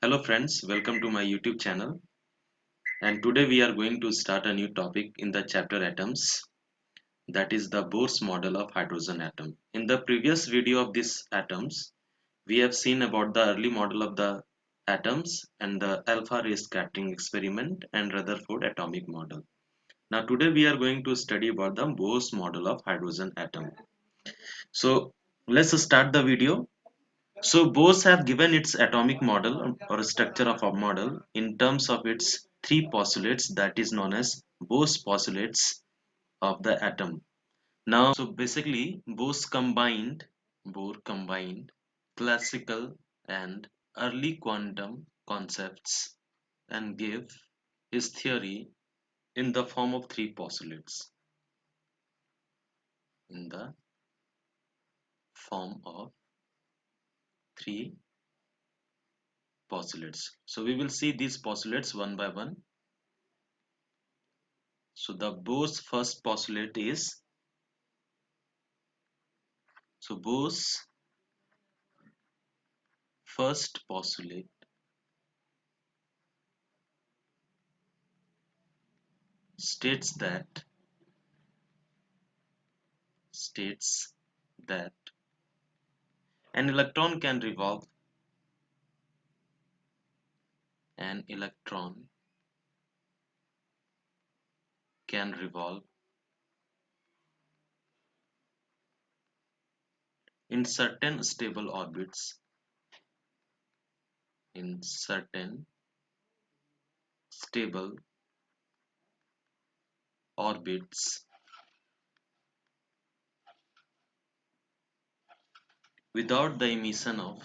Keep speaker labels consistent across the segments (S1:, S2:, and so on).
S1: Hello friends, welcome to my YouTube channel, and today we are going to start a new topic in the chapter atoms, that is the Bohr's model of hydrogen atom. In the previous video of these atoms, we have seen about the early model of the atoms and the alpha ray scattering experiment and Rutherford atomic model. Now today we are going to study about the Bohr's model of hydrogen atom. So let's start the video. So Bose have given its atomic model or structure of a model in terms of its three postulates, that is known as Bose postulates of the atom. Now, so basically Bohr combined classical and early quantum concepts and gave his theory in the form of three postulates, in the form of three postulates. So we will see these postulates one by one. So the Bohr's first postulate is, Bohr's first postulate states that states that an electron can revolve an electron can revolve in certain stable orbits in certain stable orbits without the emission of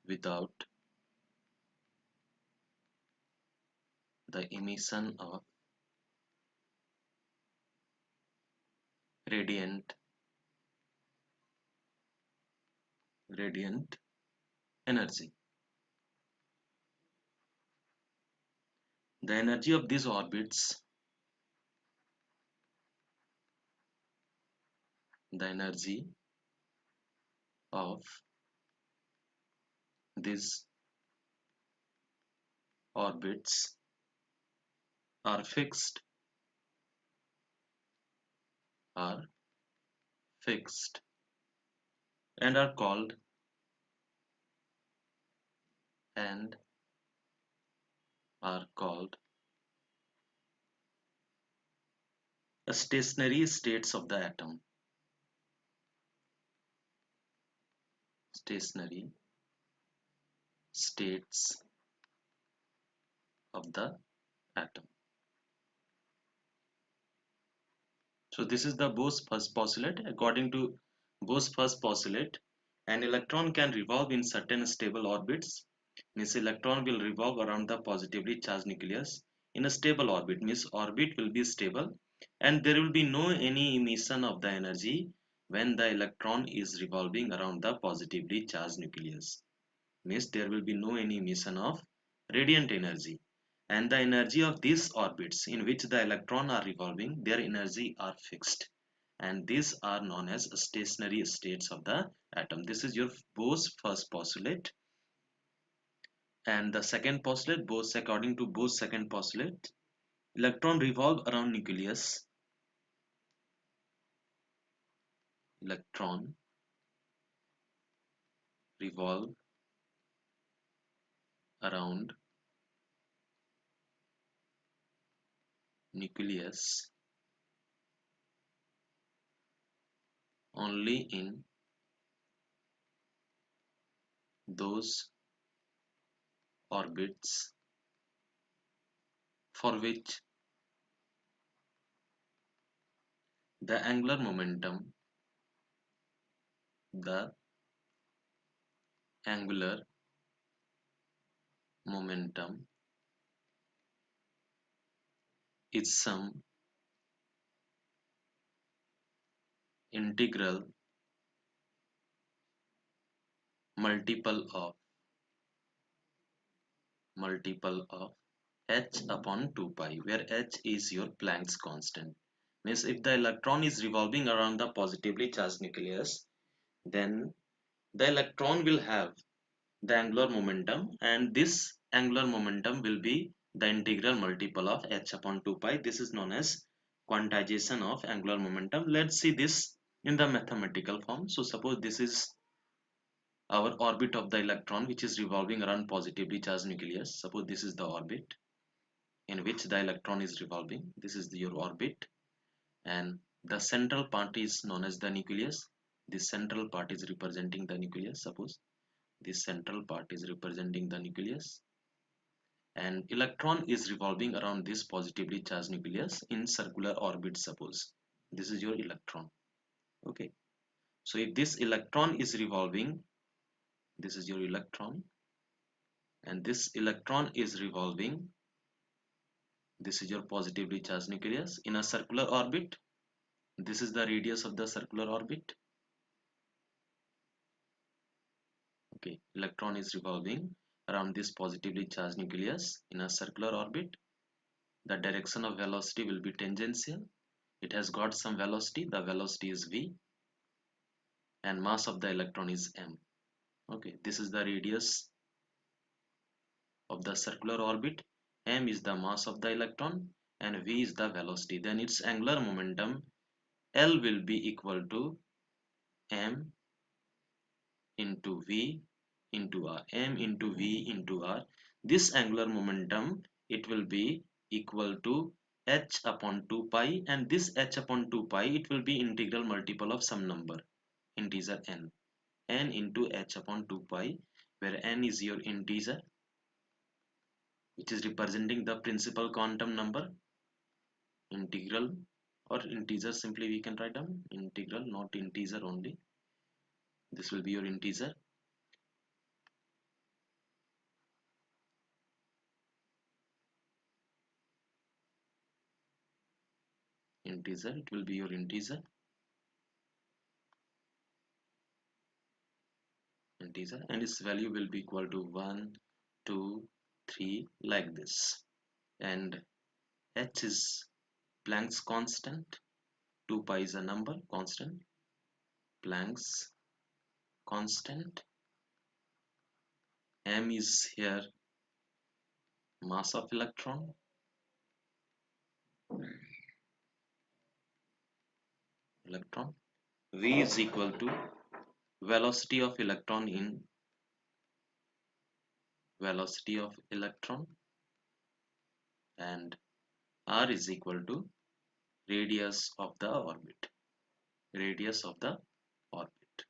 S1: without the emission of radiant radiant energy. The energy of these orbits, the energy of these orbits are are fixed and are called and are called stationary states of the atom. Stationary states of the atom. So this is the Bohr's first postulate. According to Bohr's first postulate, an electron can revolve in certain stable orbits. Means electron will revolve around the positively charged nucleus in a stable orbit. Means orbit will be stable and there will be no any emission of the energy when the electron is revolving around the positively charged nucleus. Means there will be no any emission of radiant energy, and the energy of these orbits in which the electron are revolving, their energy are fixed, and these are known as stationary states of the atom. This is your Bohr's first postulate. And the second postulate, according to Bohr's second postulate, electron revolve around nucleus. Electron revolve around nucleus only in those orbits for which the angular momentum the angular momentum is some integral multiple of h upon 2 pi, where h is your Planck's constant. Means if the electron is revolving around the positively charged nucleus, then the electron will have the angular momentum, and this angular momentum will be the integral multiple of h upon 2 pi. This is known as quantization of angular momentum. Let's see this in the mathematical form. So suppose this is our orbit of the electron, which is revolving around positively charged nucleus. Suppose this is the orbit in which the electron is revolving. This is your orbit, and the central part is known as the nucleus. This central part is representing the nucleus. Suppose this central part is representing the nucleus, and electron is revolving around this positively charged nucleus in circular orbit. Suppose this is your electron. Okay, so if this electron is revolving, this is your electron, and this electron is revolving, this is your positively charged nucleus in a circular orbit. This is the radius of the circular orbit. Okay, electron is revolving around this positively charged nucleus in a circular orbit. The direction of velocity will be tangential. It has got some velocity. The velocity is v, and mass of the electron is m. Okay, this is the radius of the circular orbit. M is the mass of the electron, and v is the velocity. Then its angular momentum L will be equal to m into v into r. M into v into r. This angular momentum, it will be equal to h upon 2 pi, and this h upon 2 pi, it will be integral multiple of some number, integer n into h upon 2 pi, where n is your integer, which is representing the principal quantum number. Integral or integer, simply we can write down integral, not integer only. This will be your integer. Integer, it will be your integer. Integer, and its value will be equal to 1, 2, 3, like this. And h is Planck's constant. 2 pi is a number constant. Planck's constant. M is here mass of electron. V is equal to velocity of electron in velocity of electron, and r is equal to radius of the orbit. Radius of the orbit.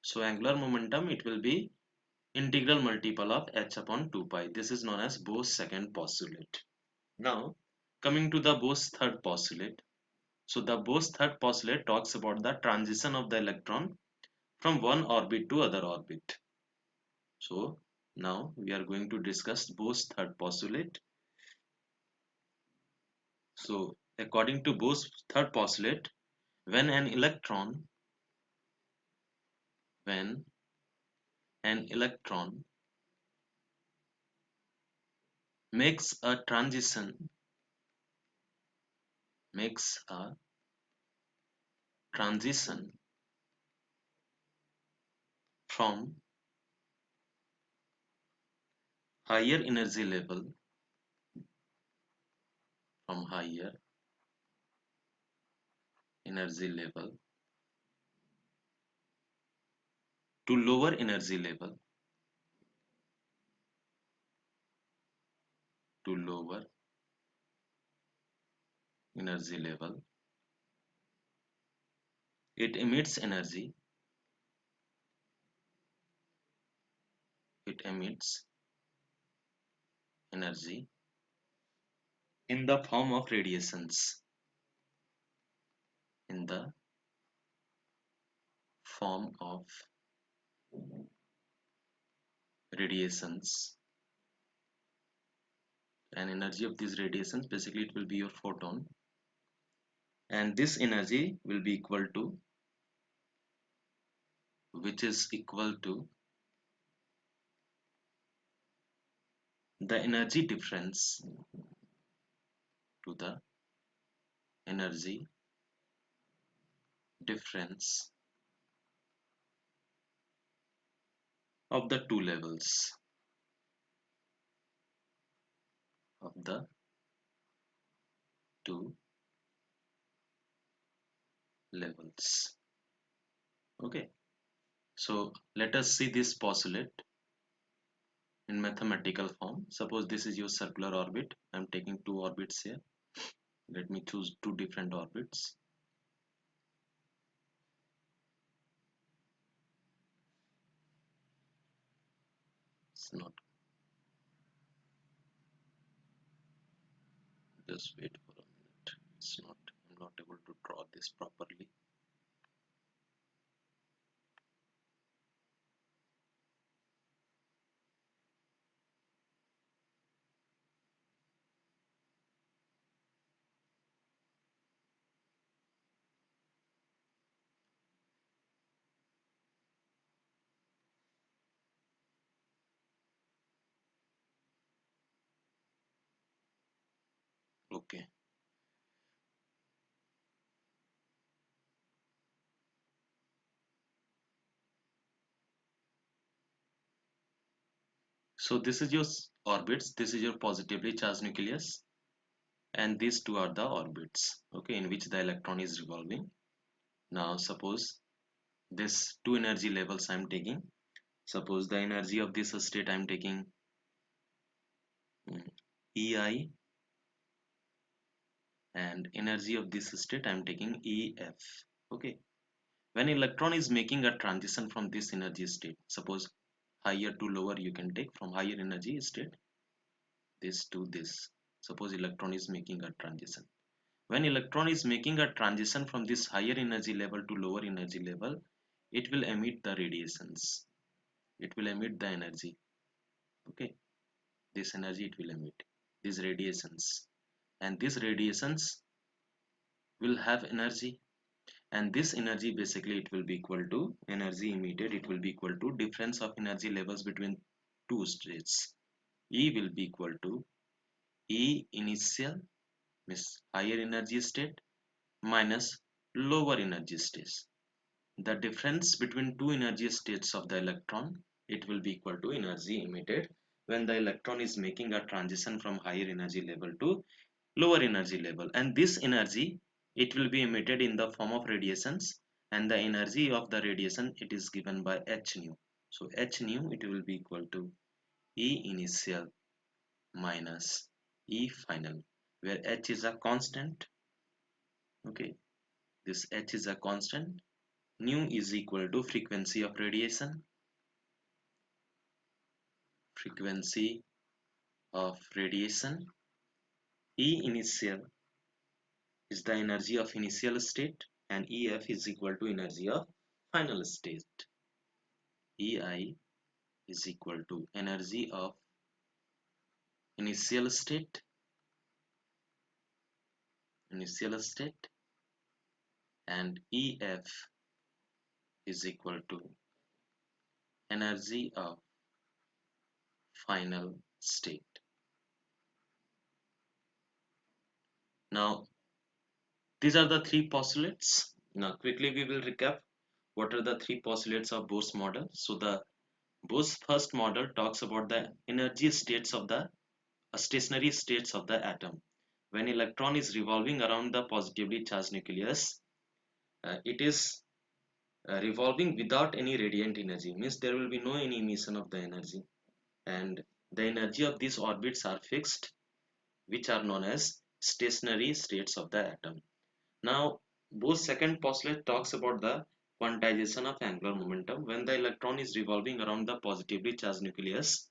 S1: So angular momentum, it will be integral multiple of h upon 2 pi. This is known as Bohr's second postulate. Now coming to the Bohr's third postulate. So the Bohr's third postulate talks about the transition of the electron from one orbit to other orbit. So now we are going to discuss Bohr's third postulate. So according to Bohr's third postulate, when an electron when an electron makes a transition from higher energy level from higher energy level to lower energy level to lower energy level, it emits energy. It emits energy in the form of radiations. In the form of radiations, and energy of these radiations, basically it will be your photon, and this energy will be equal to, which is equal to the energy difference to the energy difference of the two levels of the two levels. Okay, so let us see this postulate in mathematical form. Suppose this is your circular orbit. I'm taking two orbits here. Let me choose two different orbits. It's not, just wait for a minute. It's not, I'm not able to draw this properly. Okay, so this is your orbits. This is your positively charged nucleus, and these two are the orbits, okay, in which the electron is revolving. Now suppose this two energy levels I'm taking. Suppose the energy of this state I'm taking EI, and energy of this state I'm taking EF. Okay, when electron is making a transition from this energy state, suppose higher to lower, you can take from higher energy state this to this. Suppose electron is making a transition. When electron is making a transition from this higher energy level to lower energy level, it will emit the radiations. It will emit the energy. Okay, this energy it will emit, these radiations, and these radiations will have energy, and this energy basically it will be equal to energy emitted, it will be equal to difference of energy levels between two states. E will be equal to E initial, means higher energy state, minus lower energy states. The difference between two energy states of the electron, it will be equal to energy emitted when the electron is making a transition from higher energy level to lower energy level, and this energy it will be emitted in the form of radiations, and the energy of the radiation it is given by h nu. So h nu it will be equal to E initial minus E final, where h is a constant. Okay, this h is a constant. Nu is equal to frequency of radiation, frequency of radiation. E initial is the energy of initial state, and EF is equal to energy of final state. EI is equal to energy of initial state, initial state, and EF is equal to energy of final state. Now, these are the three postulates. Now, quickly we will recap what are the three postulates of Bohr's model. So, the Bohr's first model talks about the energy states of the stationary states of the atom. When electron is revolving around the positively charged nucleus, it is revolving without any radiant energy, means there will be no any emission of the energy, and the energy of these orbits are fixed, which are known as stationary states of the atom. Now, Bohr's second postulate talks about the quantization of angular momentum. When the electron is revolving around the positively charged nucleus,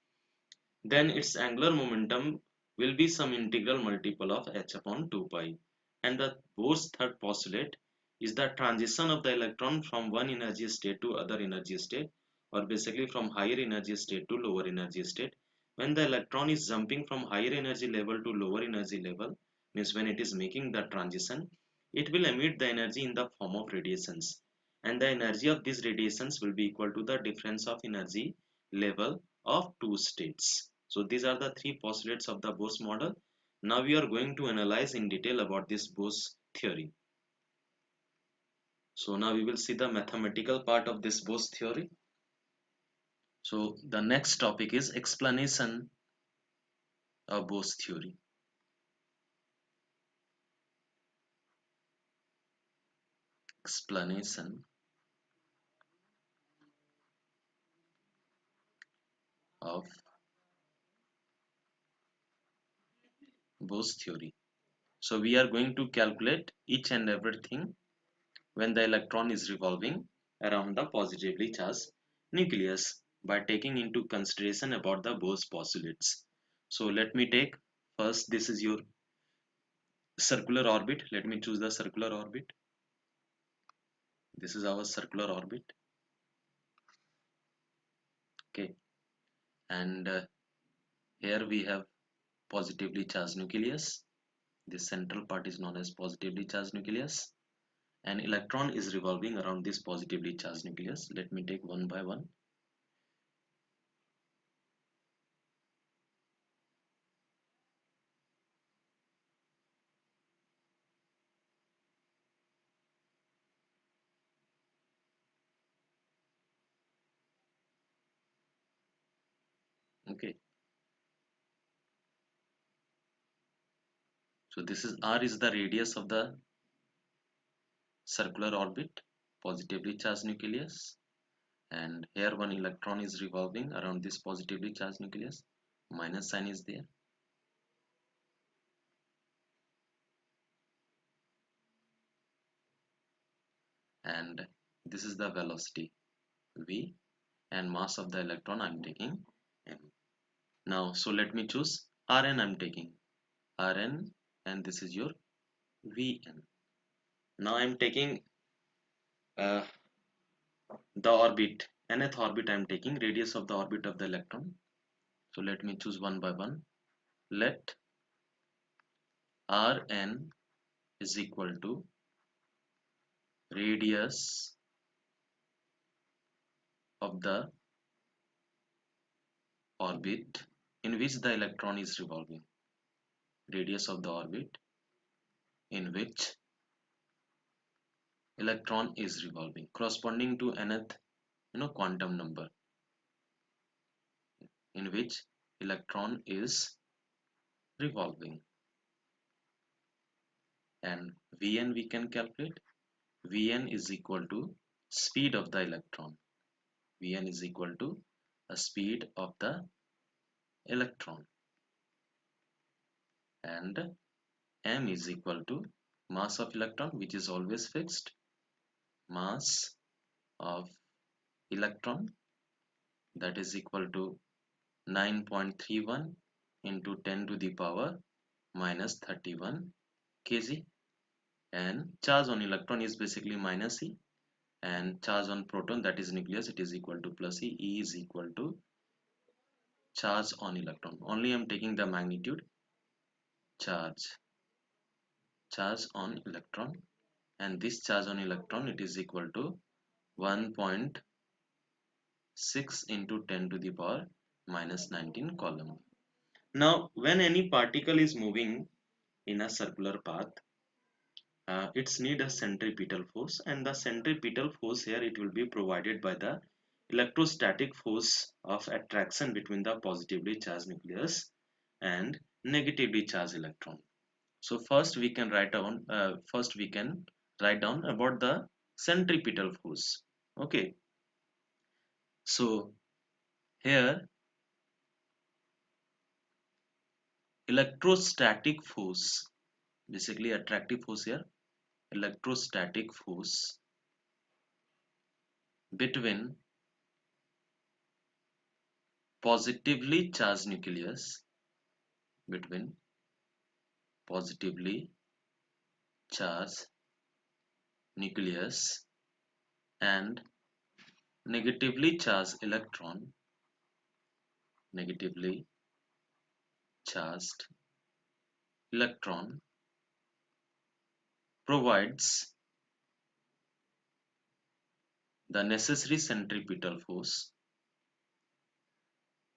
S1: then its angular momentum will be some integral multiple of h upon 2 pi. And the Bohr's third postulate is the transition of the electron from one energy state to other energy state, or basically from higher energy state to lower energy state. When the electron is jumping from higher energy level to lower energy level, means when it is making the transition, it will emit the energy in the form of radiations, and the energy of these radiations will be equal to the difference of energy level of two states. So these are the three postulates of the Bohr's model. Now we are going to analyze in detail about this Bohr's theory. So now we will see the mathematical part of this Bohr's theory. So the next topic is explanation of Bohr's theory. Explanation of Bohr's theory. So we are going to calculate each and everything when the electron is revolving around the positively charged nucleus by taking into consideration about the Bohr's postulates. So let me take first, this is your circular orbit. Let me choose the circular orbit. This is our circular orbit. Okay, and here we have positively charged nucleus. This central part is known as positively charged nucleus. An electron is revolving around this positively charged nucleus. Let me take one by one. Okay, so this is R is the radius of the circular orbit, positively charged nucleus, and here one electron is revolving around this positively charged nucleus. Minus sign is there. And this is the velocity v, and mass of the electron I'm taking m. Now, so let me choose Rn. I'm taking Rn, and this is your Vn. Now I'm taking uh, the orbit, nth orbit. I'm taking radius of the orbit of the electron. So let me choose one by one. Let Rn is equal to radius of the orbit in which the electron is revolving. Radius of the orbit in which electron is revolving, corresponding to nth quantum number in which electron is revolving. And Vn we can calculate. Vn is equal to speed of the electron. Vn is equal to the speed of the electron, and m is equal to mass of electron, which is always fixed. Mass of electron, that is equal to 9.31 into 10 to the power minus 31 kg. And charge on electron is basically minus e, and charge on proton, that is nucleus, it is equal to plus e. E is equal to charge on electron. Only I'm taking the magnitude. Charge on electron, and this charge on electron, it is equal to 1.6 into 10 to the power minus 19 coulomb. Now when any particle is moving in a circular path, it's need a centripetal force, and the centripetal force here, it will be provided by the electrostatic force of attraction between the positively charged nucleus and negatively charged electron. So first we can write down about the centripetal force. Okay, so here electrostatic force, basically attractive force here, electrostatic force between positively charged nucleus, between positively charged nucleus and negatively charged electron, negatively charged electron provides the necessary centripetal force,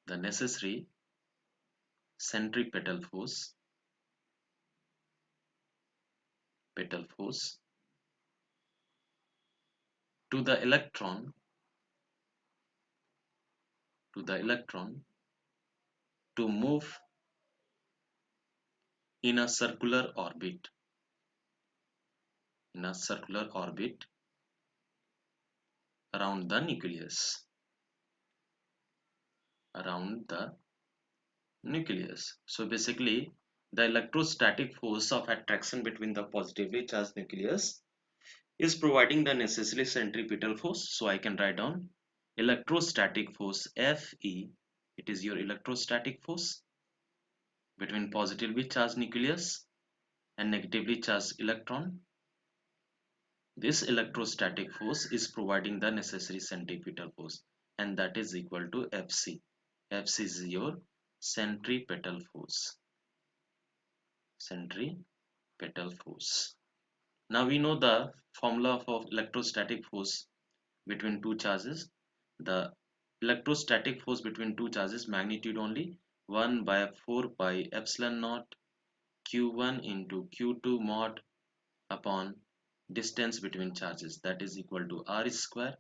S1: the necessary centripetal force, petal force to the electron to the electron to move in a circular orbit, in a circular orbit around the nucleus, around the nucleus. So basically, the electrostatic force of attraction between the positively charged nucleus is providing the necessary centripetal force. So I can write down electrostatic force Fe. It is your electrostatic force between positively charged nucleus and negatively charged electron. This electrostatic force is providing the necessary centripetal force, and that is equal to Fc. Fc is your centripetal force. Centripetal force. Now we know the formula of electrostatic force between two charges. The electrostatic force between two charges magnitude only 1 by 4 pi epsilon naught q1 into q2 mod upon distance between charges, that is equal to r square,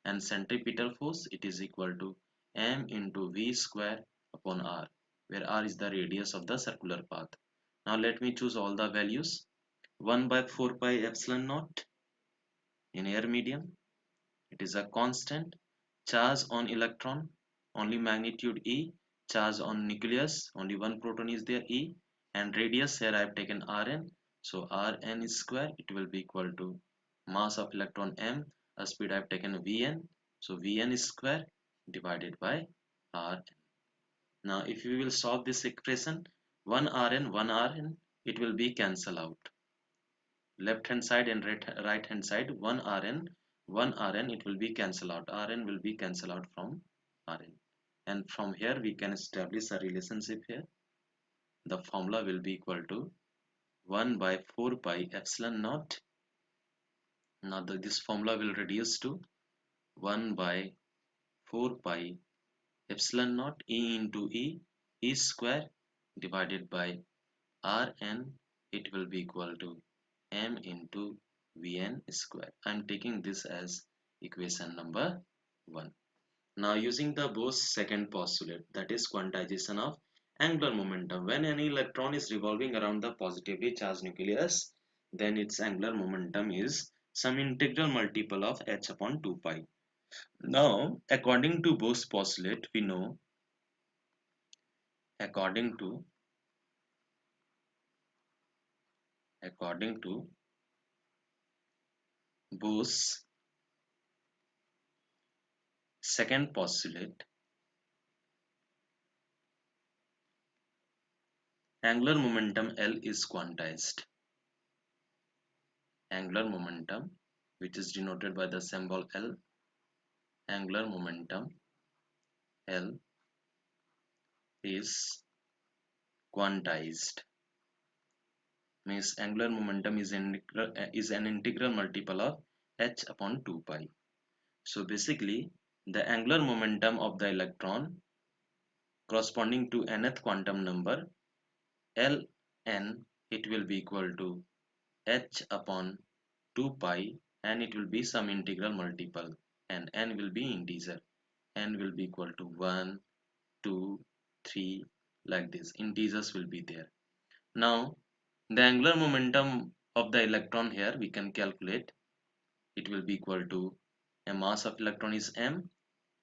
S1: and centripetal force it is equal to m into v square upon r, where r is the radius of the circular path. Now let me choose all the values. 1 by 4 pi epsilon naught in air medium, it is a constant. Charge on electron only magnitude e, charge on nucleus only one proton is there e, and radius here I have taken Rn, so Rn is square, it will be equal to mass of electron m, a speed I have taken Vn, so Vn is square divided by Rn. Now if we will solve this equation, 1 Rn, it will be cancel out. Left hand side and right hand side, 1 Rn, it will be cancel out. Rn will be cancel out from Rn. And from here we can establish a relationship here. The formula will be equal to 1 by 4 pi epsilon naught. Now this formula will reduce to 1 by 4 pi epsilon naught E into E square divided by Rn, it will be equal to m into Vn square. I am taking this as equation number 1. Now using the Bohr's second postulate, that is quantization of angular momentum. When any electron is revolving around the positively charged nucleus, then its angular momentum is some integral multiple of h upon 2 pi. Now according to Bohr's postulate, we know according to Bohr's second postulate, angular momentum L is quantized. Angular momentum, which is denoted by the symbol L, angular momentum L is quantized. Means angular momentum is an integral multiple of h upon 2 pi. So basically the angular momentum of the electron corresponding to nth quantum number Ln, it will be equal to h upon 2 pi, and it will be some integral multiple, and n will be integer. N will be equal to 1, 2, 3, like this. Integers will be there. Now the angular momentum of the electron here we can calculate. It will be equal to a mass of electron is m,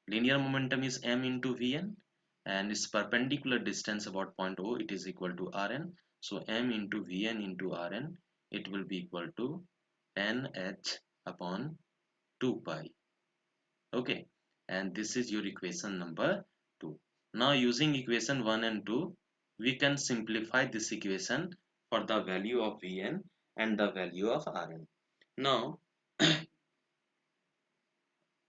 S1: linear momentum is m into Vn, and its perpendicular distance about point O, it is equal to Rn. So m into Vn into Rn, it will be equal to nh upon 2 pi. Okay, and this is your equation number 2. Now using equation 1 and 2, we can simplify this equation for the value of Vn and the value of Rn. Now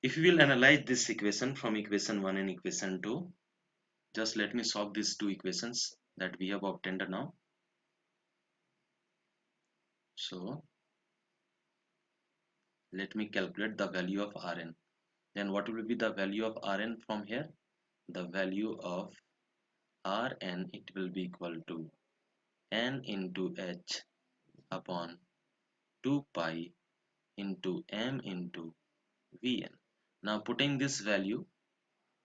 S1: if we will analyze this equation from equation 1 and equation 2, just let me solve these two equations that we have obtained now. So let me calculate the value of Rn. Then what will be the value of Rn from here? The value of Rn, it will be equal to n into h upon 2 pi into m into Vn. Now putting this value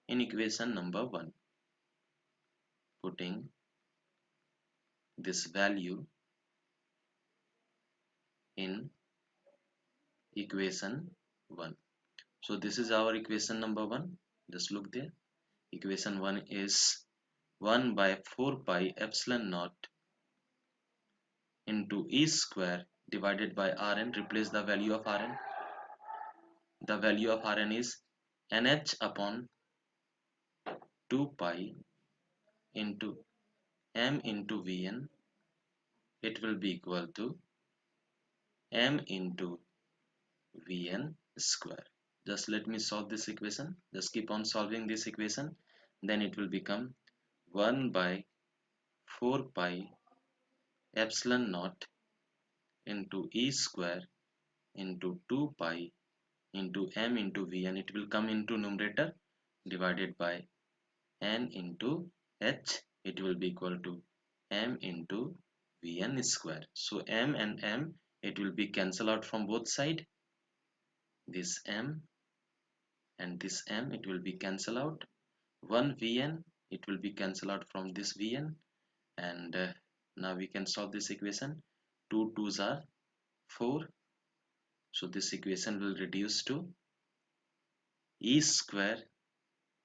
S1: in equation number 1, putting this value in equation 1. So this is our equation number 1. Just look there. Equation 1 is 1 by 4 pi epsilon naught into E square divided by Rn. Replace the value of Rn. The value of Rn is NH upon 2 pi into m into Vn. It will be equal to m into Vn square. Just let me solve this equation. Just keep on solving this equation. Then it will become 1 by 4 pi epsilon naught into E square into 2 pi into m into Vn. It will come into numerator divided by n into h. It will be equal to m into Vn square. So m and m, it will be cancelled out from both sides. This m and this m, it will be cancelled out. 1 Vn, it will be cancelled out from this Vn, and now we can solve this equation. 2 2s are 4, so this equation will reduce to E square,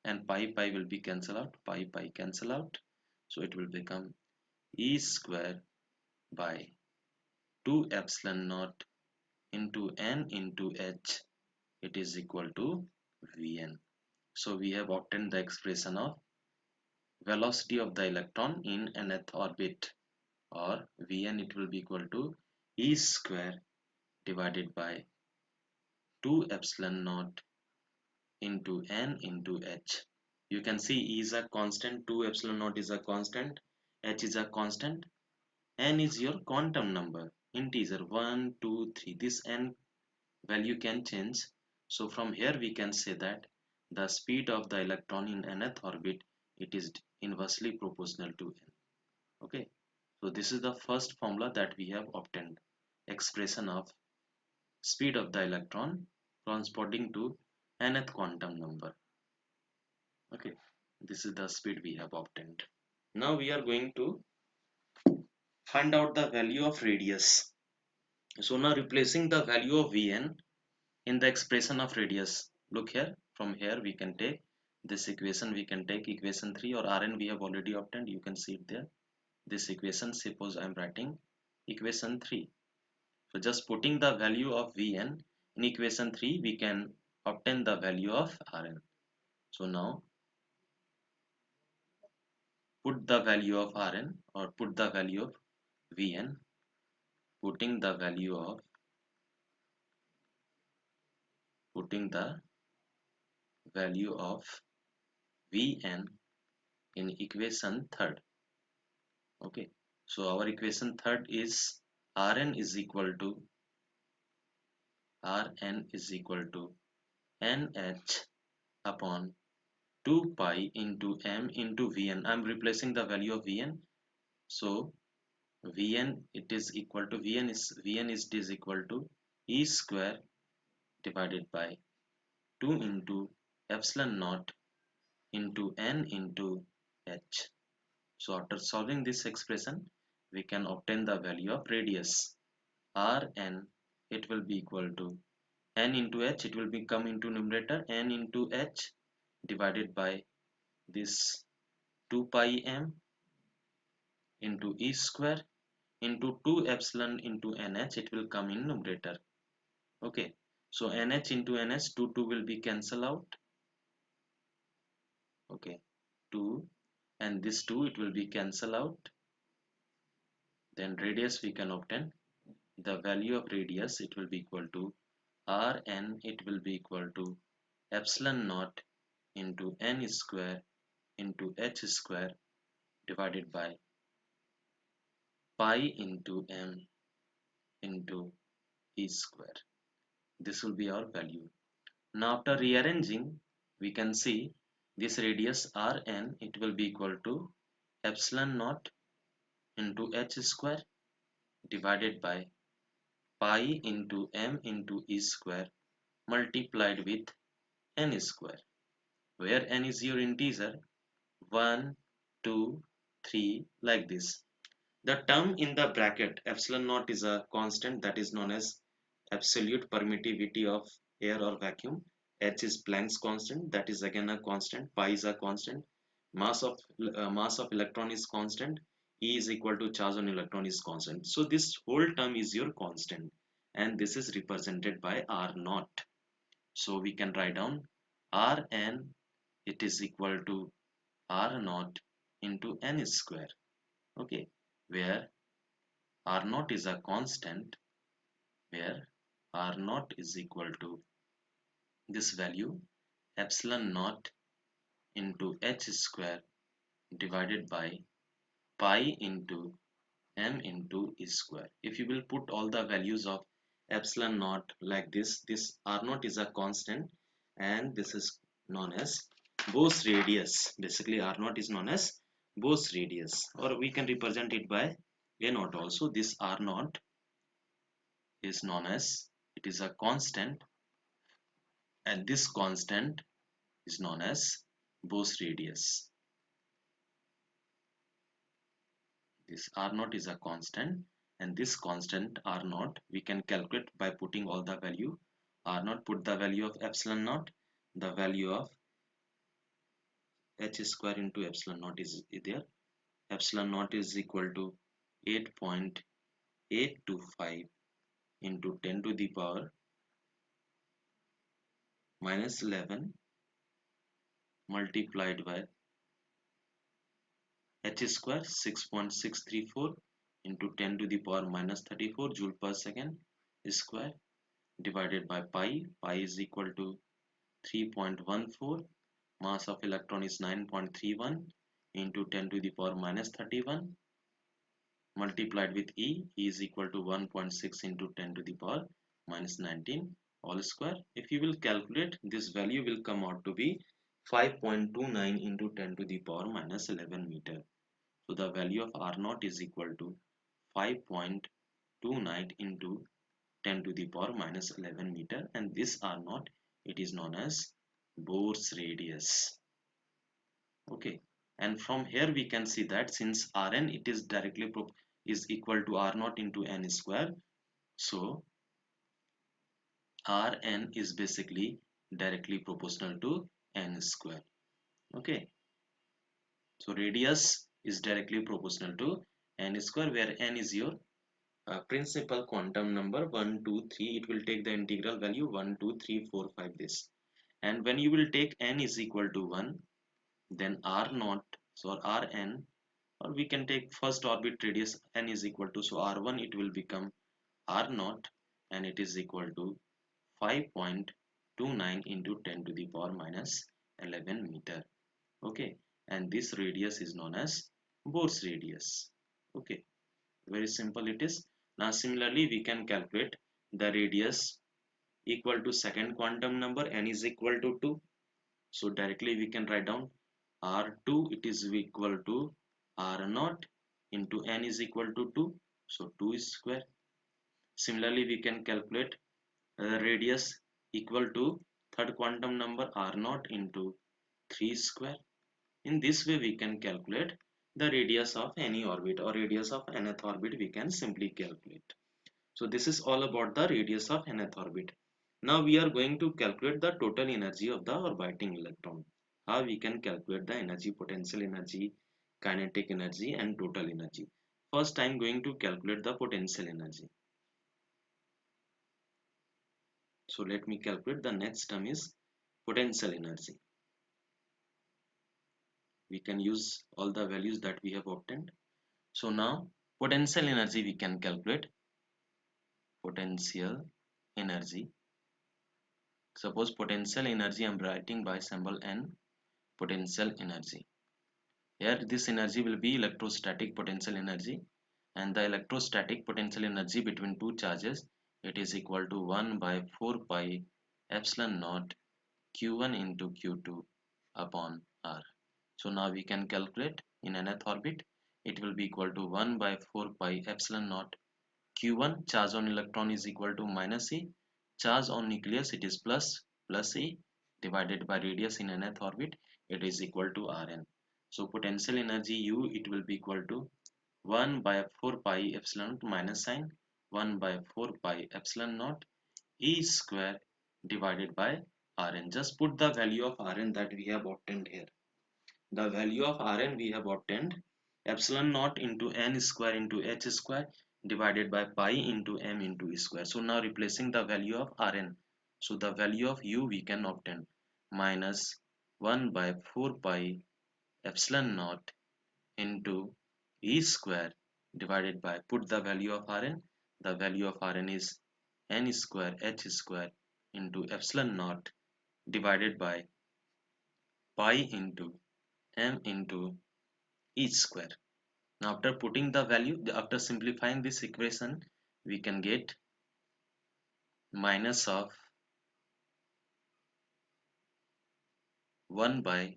S1: and pi will be cancelled out, pi cancel out, so it will become E square by 2 epsilon naught into n into h. It is equal to Vn. So we have obtained the expression of velocity of the electron in nth orbit, or Vn, it will be equal to E square divided by 2 epsilon naught into n into h. You can see E is a constant, 2 epsilon naught is a constant, h is a constant, n is your quantum number, integer 1 2 3. This n value can change. So from here we can say that the speed of the electron in nth orbit, it is inversely proportional to n. Okay, so this is the first formula that we have obtained, expression of speed of the electron corresponding to nth quantum number. Okay, this is the speed we have obtained. Now we are going to find out the value of radius. So now replacing the value of Vn in the expression of radius, look here, from here we can take this equation, we can take equation 3, or Rn we have already obtained, you can see it there. This equation, suppose I am writing equation 3. So just putting the value of Vn in equation 3, we can obtain the value of Rn. So now put the value of Rn, or put the value of Vn, putting the value of Vn in equation 3rd. Okay, so our equation 3rd is Rn is equal to NH upon 2 pi into m into Vn. I am replacing the value of Vn. So Vn, it is equal to Vn is equal to E square divided by 2 into epsilon naught into n into h. So after solving this expression, we can obtain the value of radius. Rn, it will be equal to n into h, it will become into numerator, n into h divided by this 2 pi m into E square into 2 epsilon into nh, it will come in numerator. Okay, so nh into nh, 2 will be cancelled out. Okay, 2, and this 2, it will be cancelled out. Then radius we can obtain. The value of radius, it will be equal to Rn, it will be equal to epsilon naught into n square into h square divided by pi into m into E square. This will be our value. Now after rearranging, we can see this radius Rn, it will be equal to epsilon naught into h square divided by pi into m into E square multiplied with n square. where n is your integer, 1, 2, 3, like this. The term in the bracket epsilon naught is a constant that is known as absolute permittivity of air or vacuum. H is Planck's constant, that is again a constant. Pi is a constant. Mass of electron is constant. E is equal to charge on electron is constant. So this whole term is your constant, and this is represented by R naught. So we can write down Rn, it is equal to R naught into n square. Okay, where R naught is a constant, where R naught is equal to this value epsilon naught into h square divided by pi into m into e square. If you will put all the values of epsilon naught like this R naught is a constant, and this is known as Bose radius. Basically R naught is known as Bose radius, or we can represent it by a naught also. This R naught is known as, it is a constant, and this constant is known as Bose radius. This R naught is a constant, and this constant R naught we can calculate by putting all the value. R naught, put the value of epsilon naught, the value of h square into epsilon naught is there. Epsilon naught is equal to 8.825 into 10 to the power minus 11 multiplied by h square 6.634 into 10 to the power minus 34 joule per second square divided by pi. Pi is equal to 3.14. Mass of electron is 9.31 into 10 to the power minus 31 multiplied with E. E is equal to 1.6 into 10 to the power minus 19 all square. If you will calculate, this value will come out to be 5.29 into 10 to the power minus 11 meter. So the value of R naught is equal to 5.29 into 10 to the power minus 11 meter, and this R naught, it is known as Bohr's radius. Okay, and from here we can see that since Rn it is directly is equal to R naught into n square, so Rn is basically directly proportional to n square. Okay, so radius is directly proportional to n square, where n is your principal quantum number 1, 2, 3. It will take the integral value 1, 2, 3, 4, 5 this, and when you will take n is equal to 1, then R naught, so Rn, or we can take first orbit radius n is equal to, so R1 it will become R naught, and it is equal to 5.29 into 10 to the power minus 11 meter. Okay, and this radius is known as Bohr's radius. Okay, very simple it is. Now similarly we can calculate the radius equal to second quantum number n is equal to 2. So directly we can write down R2, it is equal to R naught into n is equal to 2, so 2 is square. Similarly we can calculate the radius equal to third quantum number R naught into 3 square. In this way we can calculate the radius of any orbit, or radius of nth orbit we can simply calculate. So this is all about the radius of nth orbit. Now we are going to calculate the total energy of the orbiting electron. How we can calculate the energy, potential energy, kinetic energy and total energy. First I am going to calculate the potential energy. So let me calculate. The next term is potential energy. We can use all the values that we have obtained. So now potential energy we can calculate. Potential energy. Suppose potential energy I am writing by symbol N. Potential energy. Here this energy will be electrostatic potential energy, and the electrostatic potential energy between two charges, it is equal to 1 by 4 pi epsilon naught q1 into q2 upon r. So now we can calculate in nth orbit, it will be equal to 1 by 4 pi epsilon naught q1, charge on electron is equal to minus e, charge on nucleus it is plus e, divided by radius in nth orbit, it is equal to Rn. So potential energy U, it will be equal to 1 by 4 pi epsilon naught minus sign 1 by 4 pi epsilon naught E square divided by Rn. Just put the value of Rn that we have obtained here. The value of Rn we have obtained epsilon naught into n square into h square divided by pi into m into e square. So now replacing the value of Rn. So the value of U we can obtain minus 1 by 4 pi epsilon naught into e square divided by, put the value of Rn. The value of Rn is n square h square into epsilon naught divided by pi into m into e square. Now after putting the value, after simplifying this equation, we can get minus of 1 by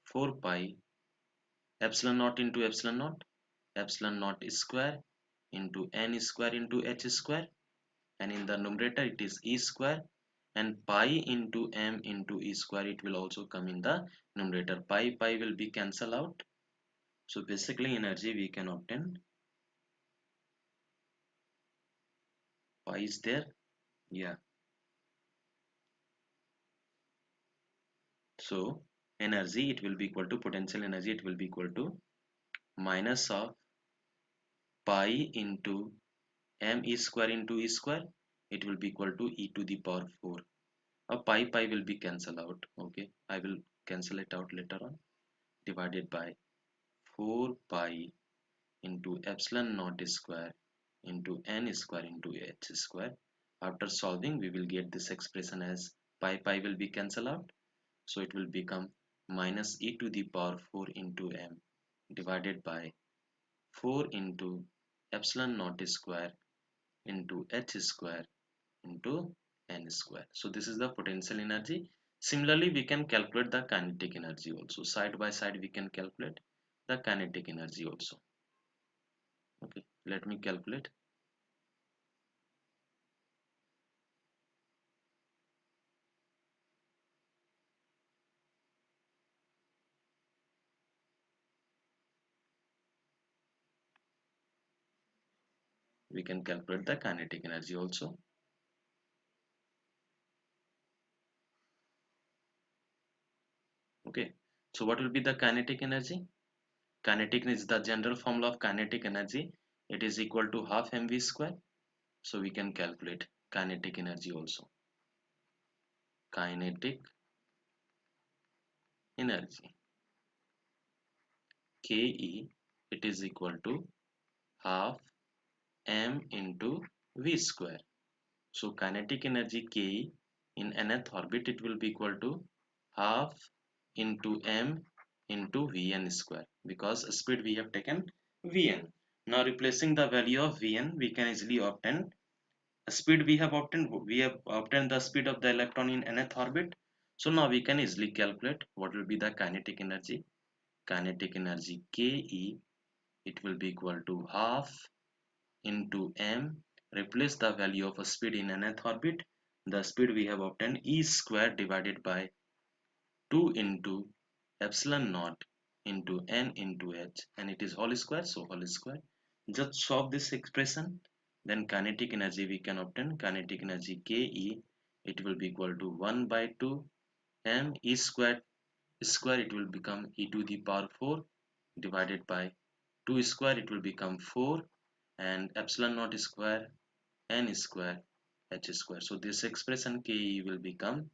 S1: 4 pi epsilon naught square into n square into h square, and in the numerator it is e square, and pi into m into e square, it will also come in the numerator. Pi will be cancelled out. So basically energy we can obtain, pi is there, yeah. So energy, it will be equal to, potential energy, it will be equal to minus of pi into m e square into e square, it will be equal to e to the power 4. Pi will be cancelled out. Okay, I will cancel it out later on. Divided by 4 pi into epsilon naught square into n square into h square. After solving, we will get this expression as pi will be cancelled out. So it will become minus e to the power 4 into m divided by 4 into epsilon naught square into h square into n square. So this is the potential energy. Similarly, we can calculate the kinetic energy also. Side by side, we can calculate the kinetic energy also. Okay, let me calculate. We can calculate the kinetic energy also. Okay, so what will be the kinetic energy? Kinetic is the general formula of kinetic energy. It is equal to half mv square. So we can calculate kinetic energy also. Kinetic energy, Ke, it is equal to half m into v square. So kinetic energy Ke in nth orbit, it will be equal to half into m into Vn square, because speed we have taken Vn. Now replacing the value of Vn, we can easily obtain speed. We have obtained the speed of the electron in nth orbit. So now we can easily calculate what will be the kinetic energy. Kinetic energy Ke, it will be equal to half into m, replace the value of a speed in nth orbit, the speed we have obtained e square divided by 2 into epsilon naught into n into h, and it is whole square, so whole square. Just solve this expression, then kinetic energy we can obtain. Kinetic energy Ke, it will be equal to 1 by 2 m e square, it will become e to the power 4 divided by 2 square, it will become 4, and epsilon naught square n square h square. So this expression Ke will become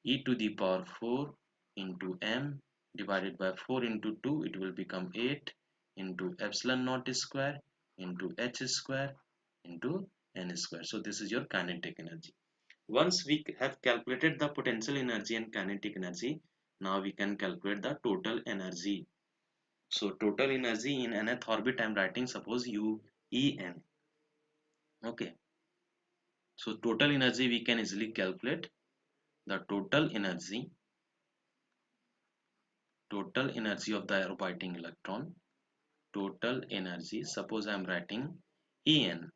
S1: e to the power 4 into m divided by 4 into 2, it will become 8 into epsilon naught square into h square into n square. So this is your kinetic energy. Once we have calculated the potential energy and kinetic energy, now we can calculate the total energy. So total energy in nth orbit, I am writing suppose U E n. Okay. So total energy we can easily calculate. The total energy of the orbiting electron, total energy, suppose I am writing En.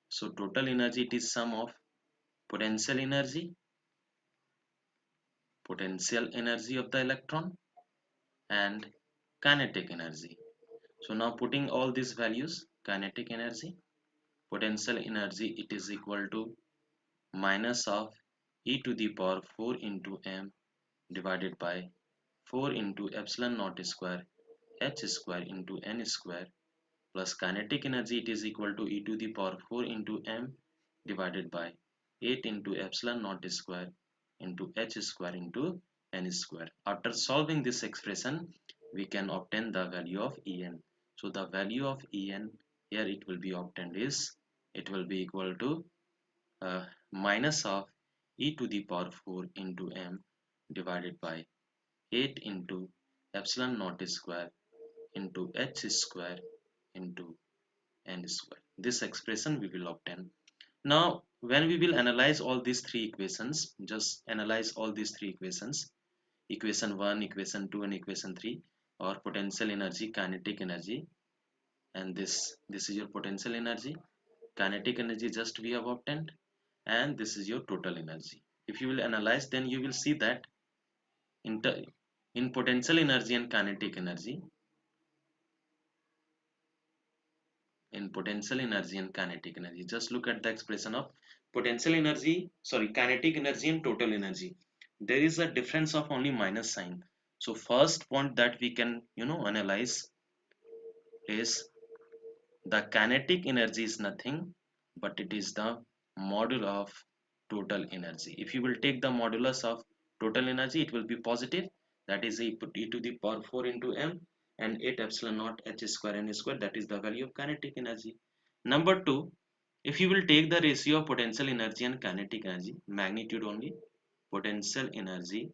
S1: So total energy, it is sum of potential energy potential energy of the electron, and kinetic energy. So now putting all these values, kinetic energy, potential energy, it is equal to minus of e to the power 4 into m divided by 4 into epsilon naught square h square into n square, plus kinetic energy, it is equal to e to the power 4 into m divided by 8 into epsilon naught square into h square into n square. After solving this expression, we can obtain the value of En. So the value of En here it will be obtained is, it will be equal to minus of e to the power 4 into m divided by 8 into epsilon naught square into h square into n square. This expression we will obtain. Now, when we will analyze all these three equations, just analyze all these three equations, equation 1, equation 2 and equation 3, or potential energy, kinetic energy, and this is your potential energy, kinetic energy just we have obtained, and this is your total energy. If you will analyze, then you will see that in, in potential energy and kinetic energy, in potential energy and kinetic energy, just look at the expression of potential energy, sorry, kinetic energy and total energy. There is a difference of only minus sign. So first point that we can analyze is the kinetic energy is nothing but it is the module of total energy. If you will take the modulus of total energy, it will be positive, that is e to the power 4 into m and 8 epsilon naught h square n square, that is the value of kinetic energy. Number 2, if you will take the ratio of potential energy and kinetic energy, magnitude only, potential energy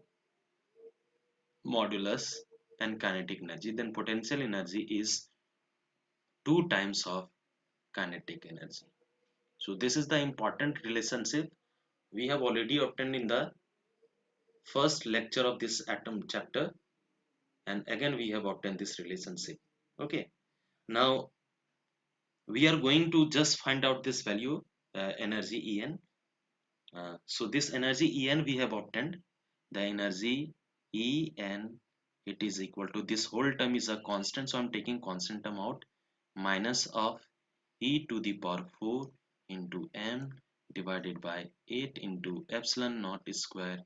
S1: modulus and kinetic energy, then potential energy is 2 times of kinetic energy. So this is the important relationship we have already obtained in the first lecture of this atom chapter, and again we have obtained this relationship. Okay, now we are going to just find out this value, energy En. So this energy En we have obtained, the energy En, it is equal to, this whole term is a constant, so I'm taking constant term out, minus of e to the power 4 into m divided by 8 into epsilon naught square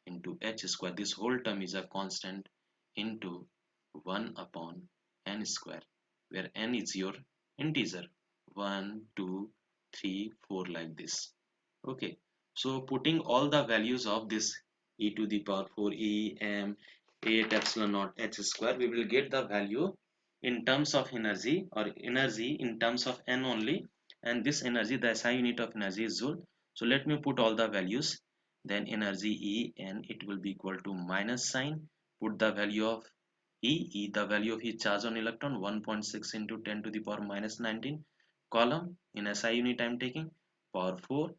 S1: into h square, this whole term is a constant, into 1 upon n square, where n is your integer, 1 2 3 4 like this. Okay, so putting all the values of this e to the power 4 e m 8 epsilon naught h square, we will get the value in terms of energy, or energy in terms of n only, and this energy, the SI unit of energy is joule. So let me put all the values, then energy En, it will be equal to minus sign, put the value of E, the value of each charge on electron, 1.6 into 10 to the power minus 19, column in SI unit I am taking, power 4,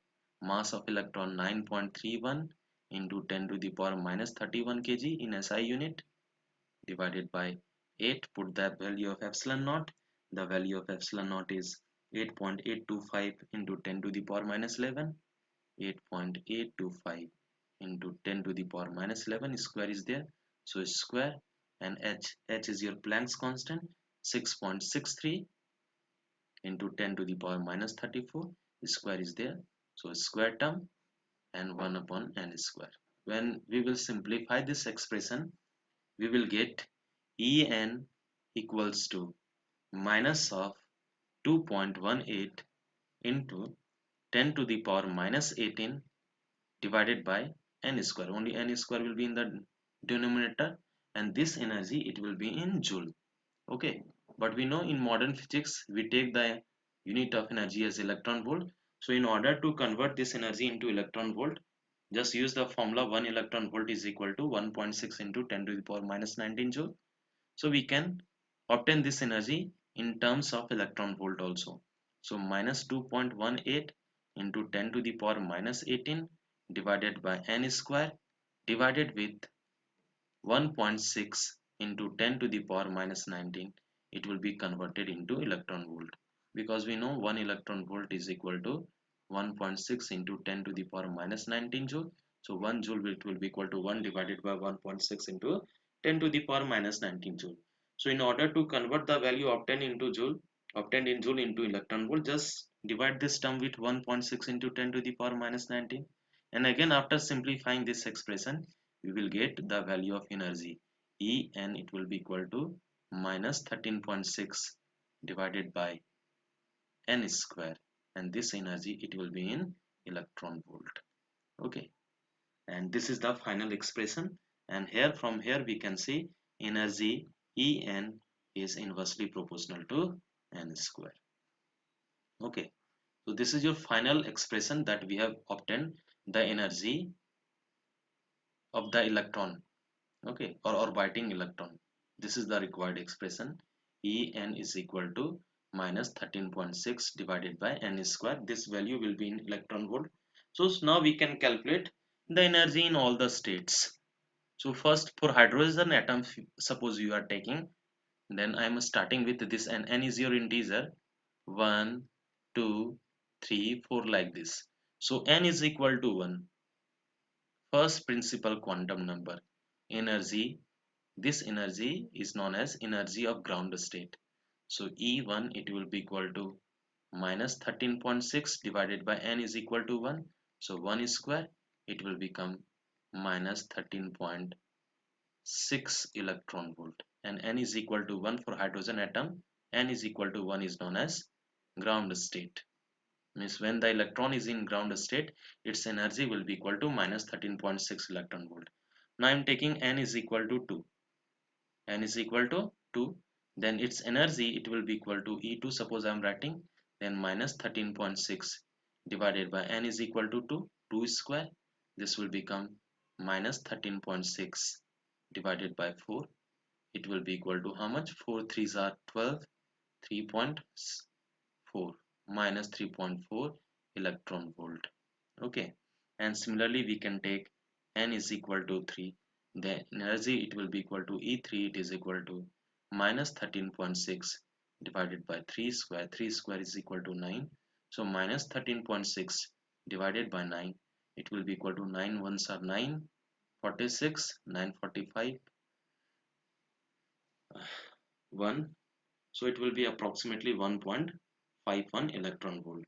S1: mass of electron 9.31 into 10 to the power minus 31 kg in SI unit, divided by 8, put the value of epsilon naught, the value of epsilon naught is 8.825 into 10 to the power minus 11, 8.825 into 10 to the power minus 11, square is there, so square, and h is your Planck's constant, 6.63 into 10 to the power minus 34, square is there, so square term, and 1 upon n square. When we will simplify this expression, we will get En equals to minus of 2.18 into 10 to the power minus 18 divided by n square. Only n square will be in the denominator, and this energy it will be in joule. Okay, but we know in modern physics we take the unit of energy as electron volt. So in order to convert this energy into electron volt, just use the formula 1 electron volt is equal to 1.6 into 10 to the power minus 19 joule. So we can obtain this energy in terms of electron volt also. So minus 2.18 into 10 to the power minus 18 divided by n square divided with 1.6 into 10 to the power minus 19, it will be converted into electron volt, because we know 1 electron volt is equal to 1.6 into 10 to the power minus 19 joule. So 1 joule will be equal to 1 divided by 1.6 into 10 to the power minus 19 joule. So in order to convert the value obtained in joule into electron volt, just divide this term with 1.6 into 10 to the power minus 19. And again, after simplifying this expression, we will get the value of energy E, and it will be equal to minus 13.6 divided by n square, and this energy it will be in electron volt. Okay, and this is the final expression, and here from here we can see energy En is inversely proportional to n square. Okay, so this is your final expression that we have obtained the energy of the electron, okay, or orbiting electron. This is the required expression. En is equal to minus 13.6 divided by n square. This value will be in electron volt. So now we can calculate the energy in all the states. So first, for hydrogen atom, suppose you are taking, then I am starting with this, and n is your integer, 1, 2, 3, 4, like this. So n is equal to 1, first principal quantum number. Energy, this energy is known as energy of ground state. So E1 it will be equal to minus 13.6 divided by n is equal to 1. So 1 square, it will become minus 13.6 electron volt, and n is equal to 1 for hydrogen atom. N is equal to 1 is known as ground state, means when the electron is in ground state, its energy will be equal to minus 13.6 electron volt. Now I am taking n is equal to 2. N is equal to 2, then its energy it will be equal to E2, suppose I am writing, then minus 13.6 divided by n is equal to 2, 2 square, this will become minus 13.6 divided by 4, it will be equal to how much? 4 3s are 12, 3.4 minus 3.4 electron volt. Okay, and similarly we can take n is equal to 3, the energy it will be equal to E3, it is equal to minus 13.6 divided by 3 square, 3 square is equal to 9, so minus 13.6 divided by 9, it will be equal to 9 ones are 9, 46, 945, 1, so it will be approximately 1.51 electron volt.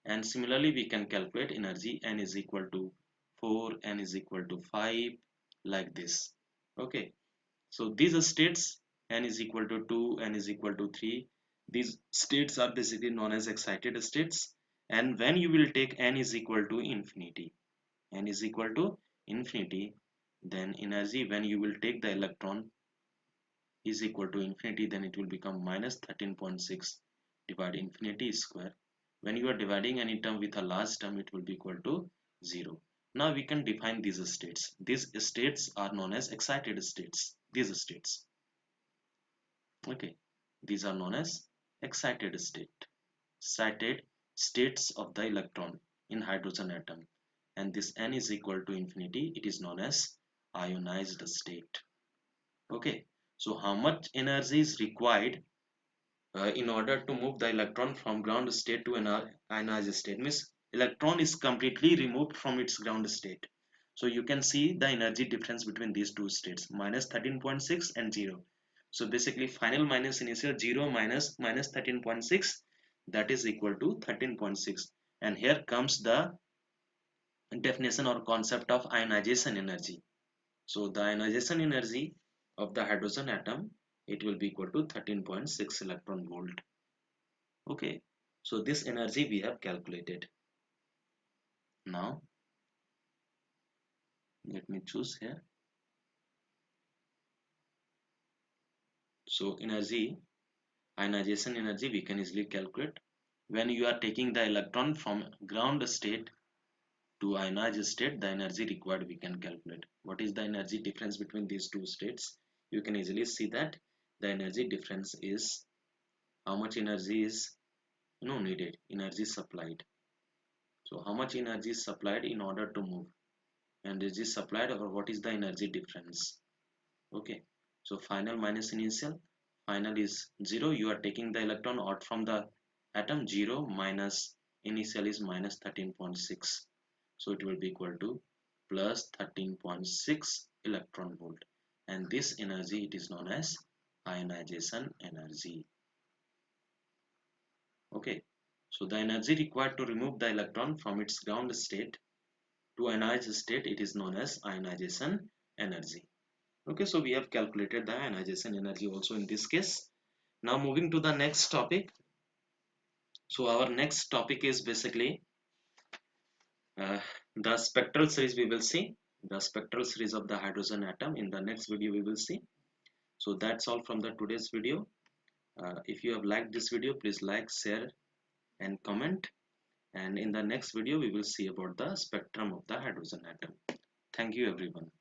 S1: And similarly we can calculate energy n is equal to 4, n is equal to 5, like this. Okay, so these states, n is equal to 2, n is equal to 3, these states are basically known as excited states. And when you will take n is equal to infinity, n is equal to infinity, then energy when you will take the electron is equal to infinity, then it will become minus 13.6 divided infinity square. When you are dividing any term with a large term, it will be equal to 0. Now we can define these states. These states are known as excited states. These states, okay, these are known as excited excited states of the electron in hydrogen atom. And this n is equal to infinity, it is known as ionized state. Okay, so how much energy is required in order to move the electron from ground state to an ionized state? Means electron is completely removed from its ground state. So you can see the energy difference between these two states, minus 13.6 and 0. So basically final minus initial, 0 minus minus 13.6, that is equal to 13.6. And here comes the definition or concept of ionization energy. So the ionization energy of the hydrogen atom, it will be equal to 13.6 electron volt. Okay, so this energy we have calculated. Now let me choose here. So energy, ionization energy we can easily calculate. When you are taking the electron from ground state to ionized state, the energy required we can calculate. What is the energy difference between these two states? You can easily see that the energy difference is how much energy is needed, energy supplied. So how much energy is supplied in order to move, energy supplied, or what is the energy difference? Okay, so final minus initial, final is 0, you are taking the electron out from the atom, 0 minus initial is minus 13.6, so it will be equal to plus 13.6 electron volt, and this energy it is known as ionization energy. Okay, so the energy required to remove the electron from its ground state to ionized state, it is known as ionization energy. Okay, so we have calculated the ionization energy also in this case. Now moving to the next topic. So our next topic is basically uh, the spectral series. We will see the spectral series of the hydrogen atom in the next video. We will see. So that's all from the today's video. If you have liked this video, please like, share and comment, and in the next video we will see about the spectrum of the hydrogen atom. Thank you everyone.